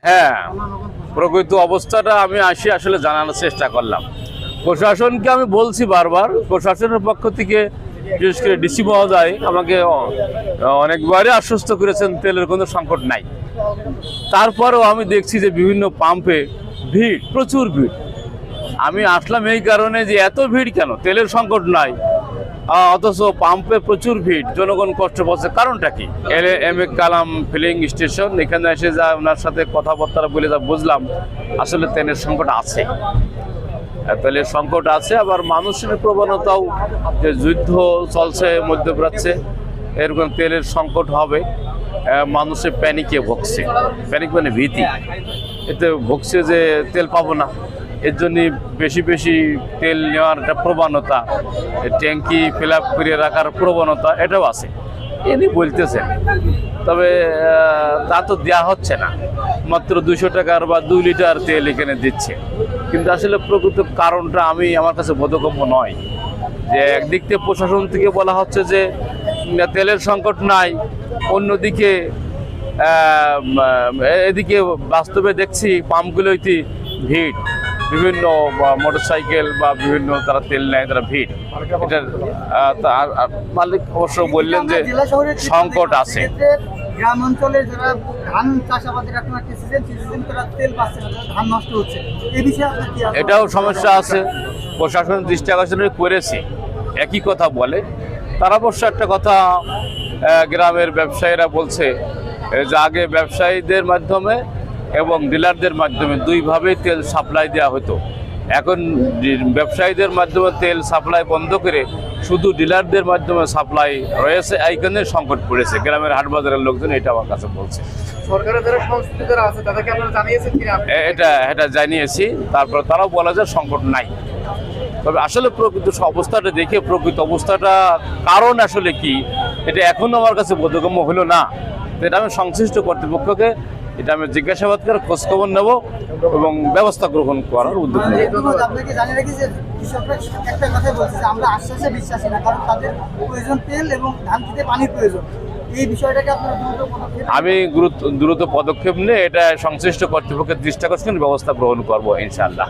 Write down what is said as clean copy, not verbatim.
হ্যাঁ, প্রকৃত অবস্থাটা আমি আসলে জানানোর চেষ্টা করলাম। প্রশাসনকে আমি বলছি বারবার, প্রশাসনের পক্ষ থেকে বিশেষ করে ডিসি মহোদয় আমাকে অনেকবারই আশ্বস্ত করেছেন তেলের কোনো সংকট নাই। তারপরেও আমি দেখছি যে বিভিন্ন পাম্পে ভিড়, প্রচুর ভিড়। আমি আসলাম এই কারণে যে এত ভিড় কেন, তেলের সংকট নাই অথচ পাম্পে প্রচুর ভিড়, জনগণ কষ্ট পাচ্ছে, কারণটা কি? M A Kalam filling station, এখানে এসে যা ওনার সাথে কথাবার্তা বলে যা বুঝলাম আসলে তেলের সংকট আছে। তেলের সংকট আছে, আবার মানুষের প্রবণতাও যে যুদ্ধ চলছে মধ্যপ্রাচ্যে, এরকম তেলের সংকট হবে, মানুষের প্যানিকে ভুগছে। প্যানিক মানে ভীতি, এতে ভুগছে যে তেল পাবো না, এর জন্য বেশি বেশি তেল নেওয়ার একটা প্রবণতা, ট্যাঙ্কি ফিল আপ করে রাখার প্রবণতা এটাও আছে, এনি বলতেছেন। তবে তা তো দেওয়া হচ্ছে না, মাত্র 200 টাকার বা 2 লিটার তেল এখানে দিচ্ছে। কিন্তু আসলে প্রকৃত কারণটা আমার কাছে বোধগম্য নয়। যে একদিক থেকে প্রশাসন থেকে বলা হচ্ছে যে তেলের সংকট নাই, অন্যদিকে এদিকে বাস্তবে দেখছি পাম্পগুলোতে ভিড়, বিভিন্ন মোটরসাইকেল বা বিভিন্ন তারা তেল নেয়, তারা ভিড়। এটার মালিক অবশ্য বললেন যে সংকট আছে। গ্রাম অঞ্চলে যারা ধান চাষাবাদের এখন একটা সিজন তারা তেল পাচ্ছে না, ধান নষ্ট হচ্ছে, এই বিষয়ে আপনার কি? এটাও সমস্যা আছে, প্রশাসন দৃষ্টি আকর্ষণ করেছে, একই কথা বলে তারা। অবশ্য একটা কথা গ্রামের ব্যবসায়ীরা বলছে যে আগে ব্যবসায়ীদের মাধ্যমে এবং ডিলারদের মাধ্যমে দুইভাবেই তেল সাপ্লাই দেওয়া হতো। এখন ব্যবসায়ীদের মাধ্যমে তেল সাপ্লাই বন্ধ করে শুধু ডিলারদের মাধ্যমে সাপ্লাই রয়েছে, এইখানে সংকট পড়েছে গ্রামের হাটবাজারের লোকজন, এটা আমার কাছে বলছে। সরকারের যারা সংশ্লিষ্ট যারা আছে তাদেরকে আপনারা জানিয়েছেন কিনা? এটা জানিয়েছি, তারপর তারাও বলা যায় সংকট নাই। তবে আসলে প্রকৃত অবস্থাটা দেখে, প্রকৃত অবস্থাটা কারণ আসলে কি, এটা এখনো আমার কাছে বোধগম্য হলো না। এটা আমি সংশ্লিষ্ট কর্তৃপক্ষকে এটা আমি জিজ্ঞাসাবাদ করে খোঁজখবর নেব এবং ব্যবস্থা গ্রহণ করার উদ্যোগ নেব। আপনাকে জানিয়ে রাখি যে কৃষকরা একটা কথাই বলছে যে আমরা আশ্বাসে বিশ্বাসী না, কারণ তাদের প্রয়োজন তেল এবং ধান খেতে পানির প্রয়োজন। এই বিষয়টাকে আপনারা আমি দ্রুত পদক্ষেপ নিয়ে এটা সংশ্লিষ্ট কর্তৃপক্ষের দৃষ্টি আকর্ষণ ব্যবস্থা গ্রহণ করবো ইনশাআল্লাহ।